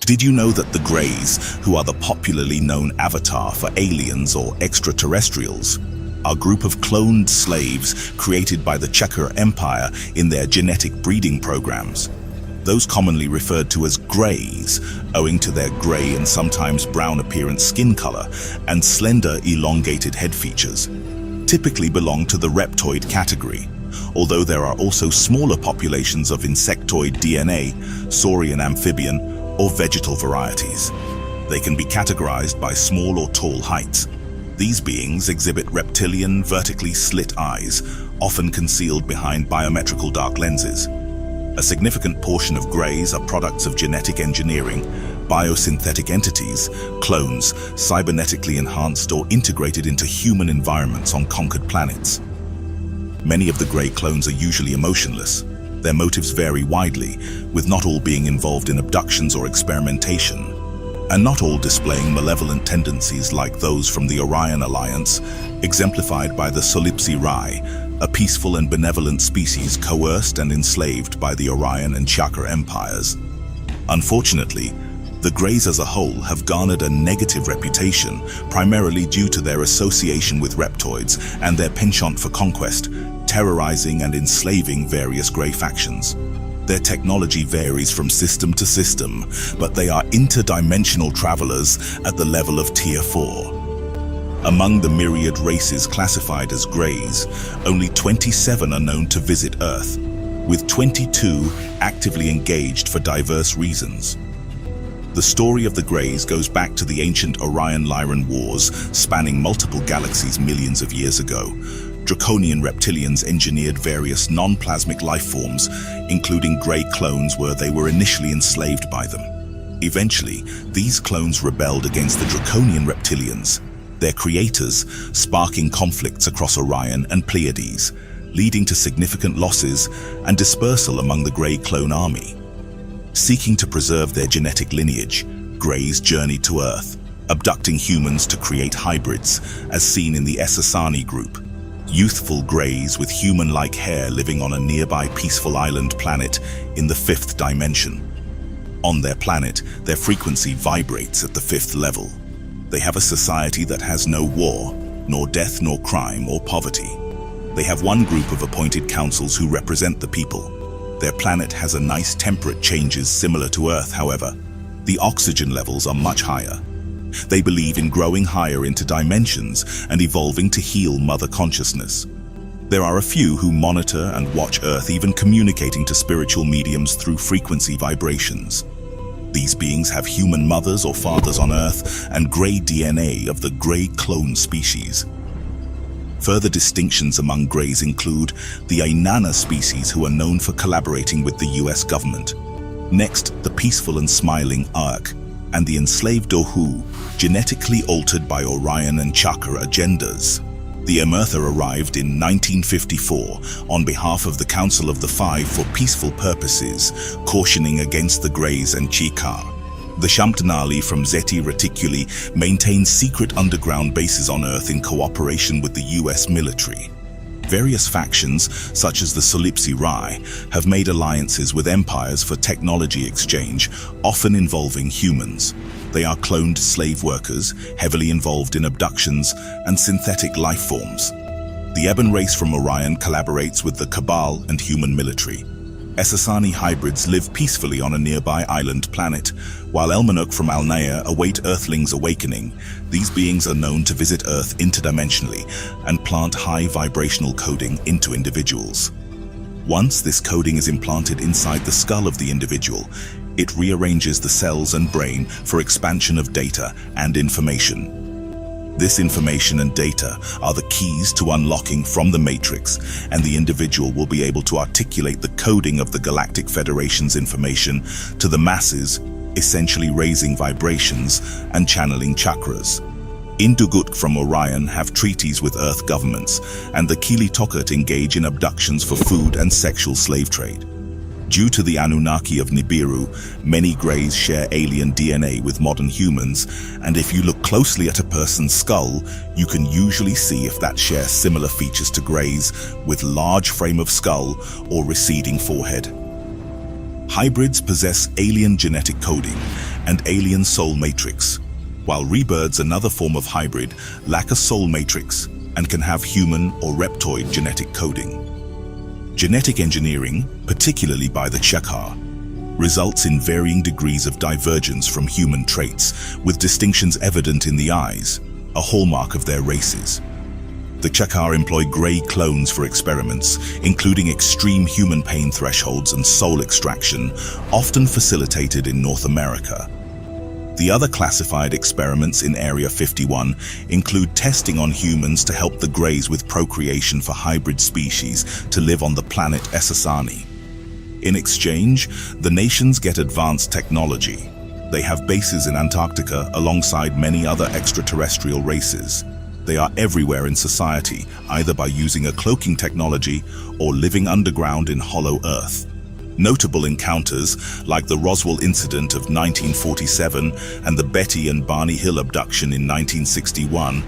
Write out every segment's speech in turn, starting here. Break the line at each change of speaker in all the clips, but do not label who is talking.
Did you know that the Greys, who are the popularly known avatar for aliens or extraterrestrials, are a group of cloned slaves created by the Chakra Empire in their genetic breeding programs? Those commonly referred to as Greys, owing to their grey and sometimes brown appearance skin color and slender, elongated head features, typically belong to the reptoid category, although there are also smaller populations of insectoid DNA, saurian amphibian, or vegetal varieties. They can be categorized by small or tall heights. These beings exhibit reptilian, vertically slit eyes, often concealed behind biometrical dark lenses. A significant portion of Greys are products of genetic engineering, biosynthetic entities, clones, cybernetically enhanced or integrated into human environments on conquered planets. Many of the Grey clones are usually emotionless. Their motives vary widely, with not all being involved in abductions or experimentation, and not all displaying malevolent tendencies like those from the Orion Alliance, exemplified by the Solipsi Rai, a peaceful and benevolent species coerced and enslaved by the Orion and Chakra empires. Unfortunately, the Greys as a whole have garnered a negative reputation, primarily due to their association with reptoids and their penchant for conquest, terrorizing and enslaving various Grey factions. Their technology varies from system to system, but they are interdimensional travelers at the level of Tier 4. Among the myriad races classified as Greys, only 27 are known to visit Earth, with 22 actively engaged for diverse reasons. The story of the Greys goes back to the ancient Orion-Lyran Wars, spanning multiple galaxies millions of years ago. Draconian reptilians engineered various non-plasmic life forms, including Grey clones, where they were initially enslaved by them. Eventually, these clones rebelled against the Draconian reptilians, their creators, sparking conflicts across Orion and Pleiades, leading to significant losses and dispersal among the Grey clone army. Seeking to preserve their genetic lineage, Greys journeyed to Earth, abducting humans to create hybrids, as seen in the Essassani group. Youthful Greys with human-like hair living on a nearby peaceful island planet in the 5th dimension. On their planet, their frequency vibrates at the 5th level. They have a society that has no war, nor death, nor crime, or poverty. They have one group of appointed councils who represent the people. Their planet has a nice temperate changes similar to Earth, however. The oxygen levels are much higher. They believe in growing higher into dimensions and evolving to heal mother consciousness. There are a few who monitor and watch Earth, even communicating to spiritual mediums through frequency vibrations. These beings have human mothers or fathers on Earth and Grey DNA of the Grey clone species. Further distinctions among Greys include the Ainana species, who are known for collaborating with the US government. Next, the peaceful and smiling Ark, and the enslaved Dohu, genetically altered by Orion and Chakra agendas. The Emertha arrived in 1954 on behalf of the Council of the Five for peaceful purposes, cautioning against the Greys and Chikar. The Shamtanali from Zeti Reticuli maintain secret underground bases on Earth in cooperation with the US military. Various factions, such as the Solipsi Rai, have made alliances with empires for technology exchange, often involving humans. They are cloned slave workers, heavily involved in abductions and synthetic life forms. The Ebon race from Orion collaborates with the Cabal and human military. Essassani hybrids live peacefully on a nearby island planet, while Elmanok from Alnea await Earthlings' awakening. These beings are known to visit Earth interdimensionally and plant high vibrational coding into individuals. Once this coding is implanted inside the skull of the individual, it rearranges the cells and brain for expansion of data and information. This information and data are the keys to unlocking from the Matrix, and the individual will be able to articulate the coding of the Galactic Federation's information to the masses, essentially raising vibrations and channeling chakras. Indugut from Orion have treaties with Earth governments, and the Kili Tokat engage in abductions for food and sexual slave trade. Due to the Anunnaki of Nibiru, many Greys share alien DNA with modern humans, and if you look closely at a person's skull, you can usually see if that shares similar features to Greys, with large frame of skull or receding forehead. Hybrids possess alien genetic coding and alien soul matrix, while rebirths, another form of hybrid, lack a soul matrix and can have human or reptoid genetic coding. Genetic engineering, particularly by the Chekar, results in varying degrees of divergence from human traits, with distinctions evident in the eyes, a hallmark of their races. The Chekar employ grey clones for experiments, including extreme human pain thresholds and soul extraction, often facilitated in North America. The other classified experiments in Area 51 include testing on humans to help the Greys with procreation for hybrid species to live on the planet Essassani. In exchange, the nations get advanced technology. They have bases in Antarctica alongside many other extraterrestrial races. They are everywhere in society, either by using a cloaking technology or living underground in hollow earth. Notable encounters, like the Roswell incident of 1947 and the Betty and Barney Hill abduction in 1961,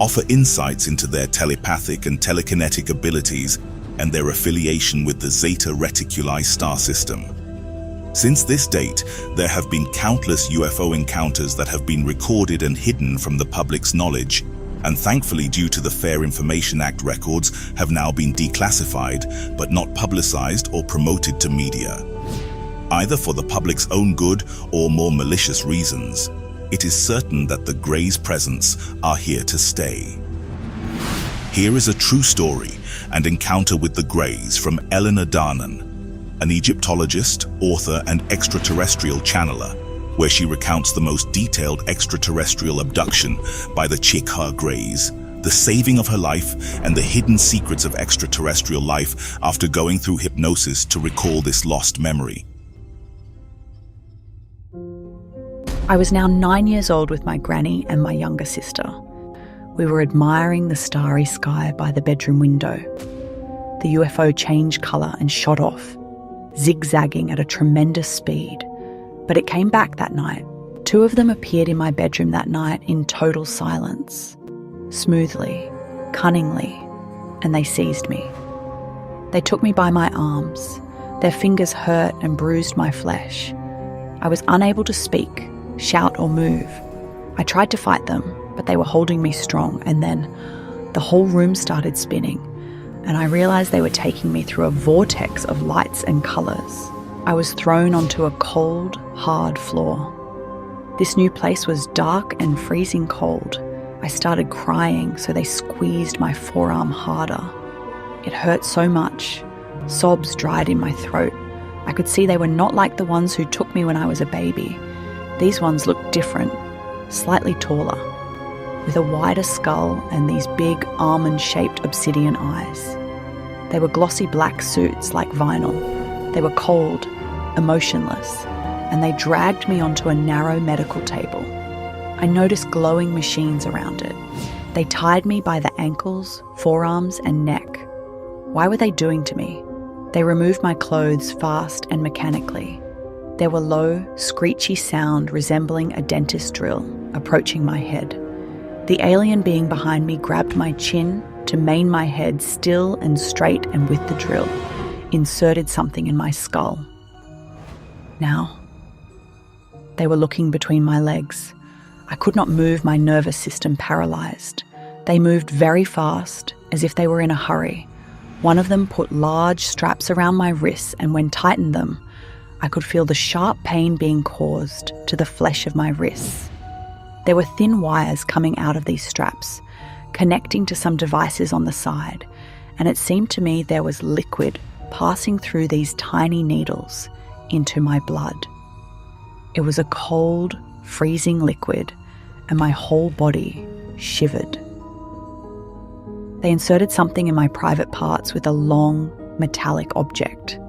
offer insights into their telepathic and telekinetic abilities and their affiliation with the Zeta Reticuli star system. Since this date, there have been countless UFO encounters that have been recorded and hidden from the public's knowledge, and thankfully, due to the Fair Information Act, records have now been declassified but not publicized or promoted to media. Either for the public's own good or more malicious reasons, it is certain that the Greys' presence are here to stay. Here is a true story and encounter with the Greys from Eleanor Darnan, an Egyptologist, author, and extraterrestrial channeler, where she recounts the most detailed extraterrestrial abduction by the Chekar Greys, the saving of her life, and the hidden secrets of extraterrestrial life after going through hypnosis to recall this lost memory.
I was now 9 years old with my granny and my younger sister. We were admiring the starry sky by the bedroom window. The UFO changed colour and shot off, zigzagging at a tremendous speed. But it came back that night. 2 of them appeared in my bedroom that night in total silence, smoothly, cunningly, and they seized me. They took me by my arms. Their fingers hurt and bruised my flesh. I was unable to speak, shout, or move. I tried to fight them, but they were holding me strong, and then the whole room started spinning, and I realized they were taking me through a vortex of lights and colors. I was thrown onto a cold, hard floor. This new place was dark and freezing cold. I started crying, so they squeezed my forearm harder. It hurt so much. Sobs dried in my throat. I could see they were not like the ones who took me when I was a baby. These ones looked different, slightly taller, with a wider skull and these big almond-shaped obsidian eyes. They were glossy black suits like vinyl. They were cold, emotionless, and they dragged me onto a narrow medical table. I noticed glowing machines around it. They tied me by the ankles, forearms, and neck. Why were they doing to me? They removed my clothes fast and mechanically. There were low, screechy sound resembling a dentist drill approaching my head. The alien being behind me grabbed my chin to main my head still and straight, and with the drill, inserted something in my skull. Now, they were looking between my legs. I could not move, my nervous system paralyzed. They moved very fast, as if they were in a hurry. One of them put large straps around my wrists, and when tightened them, I could feel the sharp pain being caused to the flesh of my wrists. There were thin wires coming out of these straps, connecting to some devices on the side, and it seemed to me there was liquid passing through these tiny needles into my blood. It was a cold, freezing liquid, and my whole body shivered. They inserted something in my private parts with a long, metallic object.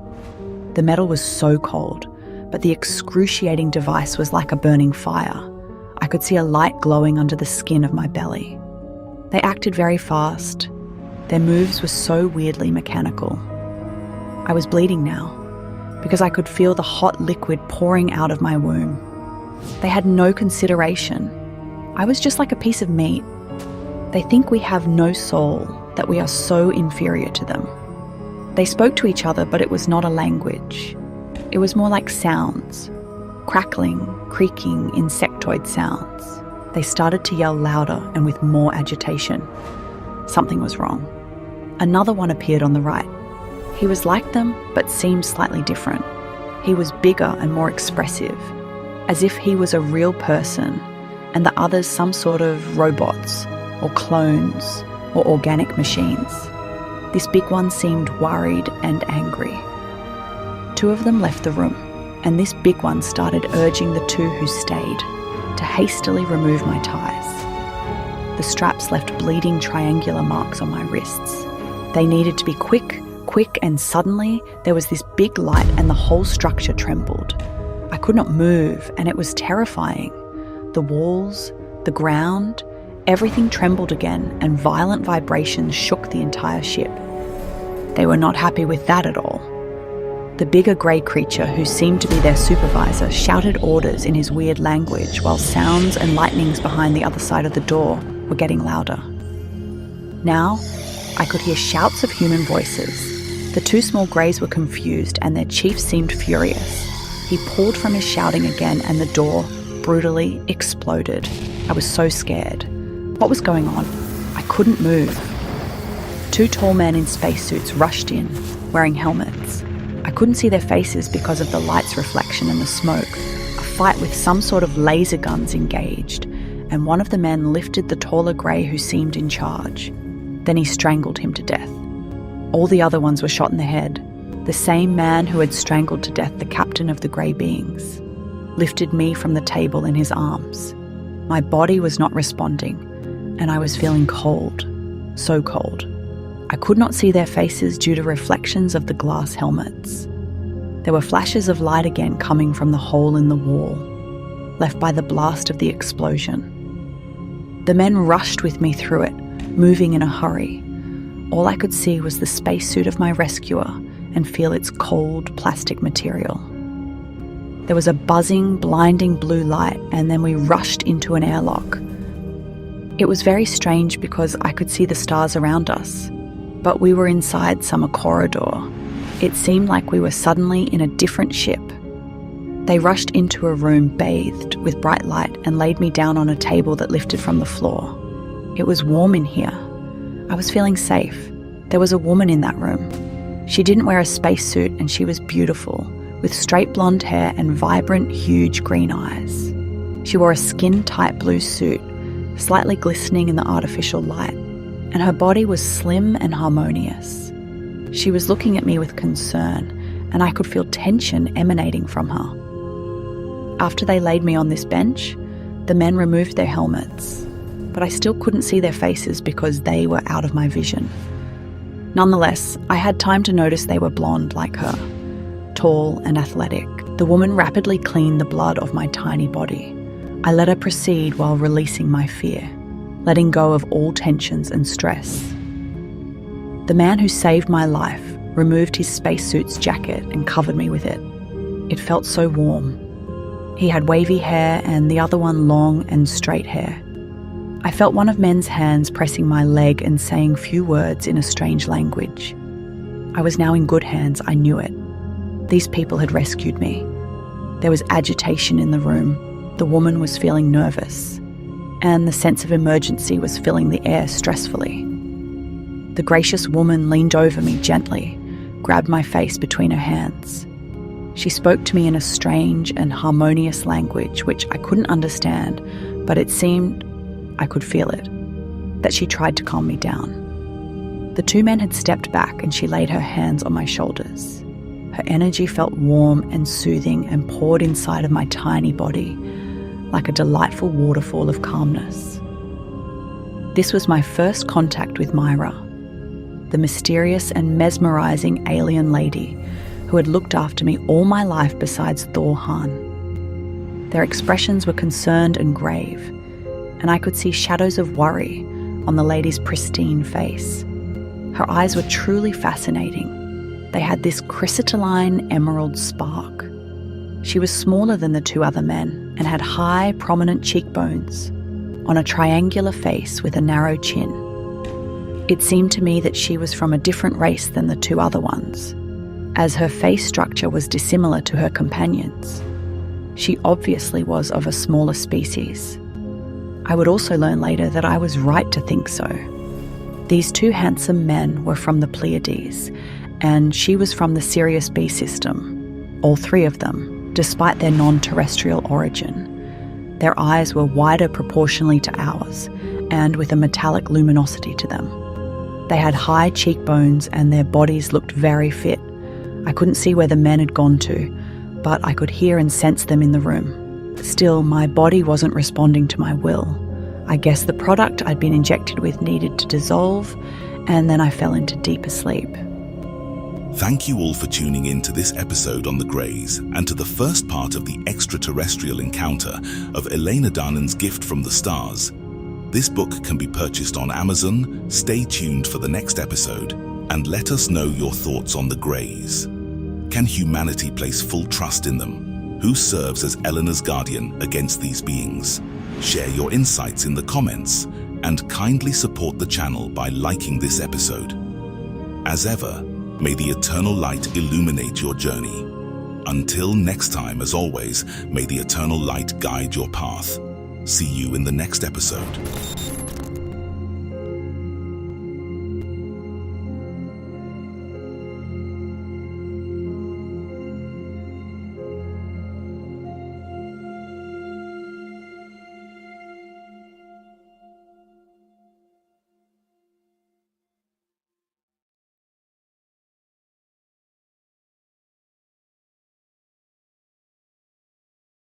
The metal was so cold, but the excruciating device was like a burning fire. I could see a light glowing under the skin of my belly. They acted very fast. Their moves were so weirdly mechanical. I was bleeding now, because I could feel the hot liquid pouring out of my womb. They had no consideration. I was just like a piece of meat. They think we have no soul, that we are so inferior to them. They spoke to each other, but it was not a language. It was more like sounds. Crackling, creaking, insectoid sounds. They started to yell louder and with more agitation. Something was wrong. Another one appeared on the right. He was like them, but seemed slightly different. He was bigger and more expressive, as if he was a real person, and the others some sort of robots, or clones, or organic machines. This big one seemed worried and angry. 2 of them left the room, and this big one started urging the 2 who stayed to hastily remove my ties. The straps left bleeding triangular marks on my wrists. They needed to be quick, and suddenly there was this big light and the whole structure trembled. I could not move, and it was terrifying. The walls, the ground, everything trembled again, and violent vibrations shook the entire ship. They were not happy with that at all. The bigger grey creature, who seemed to be their supervisor, shouted orders in his weird language while sounds and lightnings behind the other side of the door were getting louder. Now, I could hear shouts of human voices. The 2 small greys were confused, and their chief seemed furious. He pulled from his shouting again, and the door brutally exploded. I was so scared. What was going on? I couldn't move. 2 tall men in spacesuits rushed in, wearing helmets. I couldn't see their faces because of the light's reflection and the smoke. A fight with some sort of laser guns engaged, and one of the men lifted the taller grey who seemed in charge. Then he strangled him to death. All the other ones were shot in the head. The same man who had strangled to death the captain of the grey beings lifted me from the table in his arms. My body was not responding, and I was feeling cold, so cold. I could not see their faces due to reflections of the glass helmets. There were flashes of light again coming from the hole in the wall, left by the blast of the explosion. The men rushed with me through it, moving in a hurry. All I could see was the spacesuit of my rescuer and feel its cold plastic material. There was a buzzing, blinding blue light, and then we rushed into an airlock. It was very strange because I could see the stars around us, but we were inside some corridor. It seemed like we were suddenly in a different ship. They rushed into a room bathed with bright light and laid me down on a table that lifted from the floor. It was warm in here. I was feeling safe. There was a woman in that room. She didn't wear a spacesuit, and she was beautiful, with straight blonde hair and vibrant, huge green eyes. She wore a skin-tight blue suit, slightly glistening in the artificial light, and her body was slim and harmonious. She was looking at me with concern, and I could feel tension emanating from her. After they laid me on this bench, the men removed their helmets, but I still couldn't see their faces because they were out of my vision. Nonetheless, I had time to notice they were blonde like her, tall and athletic. The woman rapidly cleaned the blood of my tiny body. I let her proceed while releasing my fear, letting go of all tensions and stress. The man who saved my life removed his spacesuit's jacket and covered me with it. It felt so warm. He had wavy hair and the other one long and straight hair. I felt one of men's hands pressing my leg and saying few words in a strange language. I was now in good hands, I knew it. These people had rescued me. There was agitation in the room. The woman was feeling nervous, and the sense of emergency was filling the air stressfully. The gracious woman leaned over me gently, grabbed my face between her hands. She spoke to me in a strange and harmonious language which I couldn't understand, but it seemed I could feel it, that she tried to calm me down. The 2 men had stepped back and she laid her hands on my shoulders. Her energy felt warm and soothing and poured inside of my tiny body like a delightful waterfall of calmness. This was my first contact with Myra, the mysterious and mesmerizing alien lady who had looked after me all my life besides Thor Han. Their expressions were concerned and grave, and I could see shadows of worry on the lady's pristine face. Her eyes were truly fascinating. They had this crystalline emerald spark. She was smaller than the 2 other men and had high, prominent cheekbones on a triangular face with a narrow chin. It seemed to me that she was from a different race than the 2 other ones. as her face structure was dissimilar to her companions. She obviously was of a smaller species. I would also learn later that I was right to think so. These two handsome men were from the Pleiades, and she was from the Sirius B system, all three of them, despite their non-terrestrial origin. Their eyes were wider proportionally to ours, and with a metallic luminosity to them. They had high cheekbones and their bodies looked very fit. I couldn't see where the men had gone to, but I could hear and sense them in the room. Still, my body wasn't responding to my will. I guess the product I'd been injected with needed to dissolve, and then I fell into deeper sleep.
Thank you all for tuning in to this episode on the Greys and to the first part of the extraterrestrial encounter of Elena Danan's Gift from the Stars. This book can be purchased on Amazon. Stay tuned for the next episode and let us know your thoughts on the Greys. Can humanity place full trust in them? Who serves as Elena's guardian against these beings? Share your insights in the comments and kindly support the channel by liking this episode. As ever, may the eternal light illuminate your journey. Until next time, as always, may the eternal light guide your path. See you in the next episode.